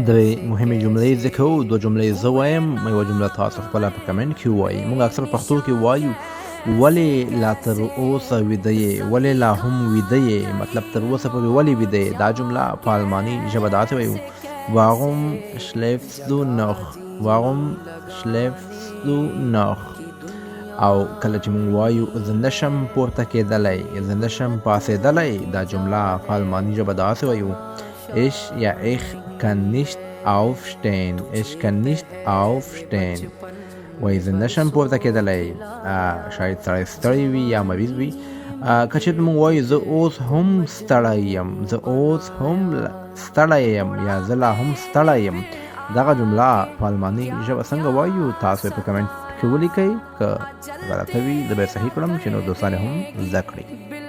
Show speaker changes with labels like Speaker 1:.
Speaker 1: درې مهمې جملې ذکر کوو. 2 جملې زه وایم، یوه جمله تاسو خپله په کمنټ کې ووایي. موږ اکثر پښتو کې وایو ولې لا تر اوسه ویده یې، ولې لا هم ویده یې، مطلب تر اوسه پورې ولې ویده یې. دا جمله په الماني ژبه داسې وایو warum schläfst du noch، warum schläfst du noch. او کله چې موږ وایو زه نشم پورته کېدلی، زه نشم پاڅېدلی، دا جمله په الماني ژبه داسې وایو ich یا ich kann nicht aufstehen، ich kann nicht aufstehen. وایي زه نشم پورته کېدلی، شاید سړی ستړی وي یا مریض وي. که چېرته موږ وایو زه اوس هم ستړی یم، زه اوس هم ستړی یم یا زه لا هم ستړی یم، دغه جمله په الماني ژبه څنګه وایو تاسو په کمنټ کې ولیکئ. که غلطه وي زه به یې صحیح کړم چې نور دوستان هم زده کړي.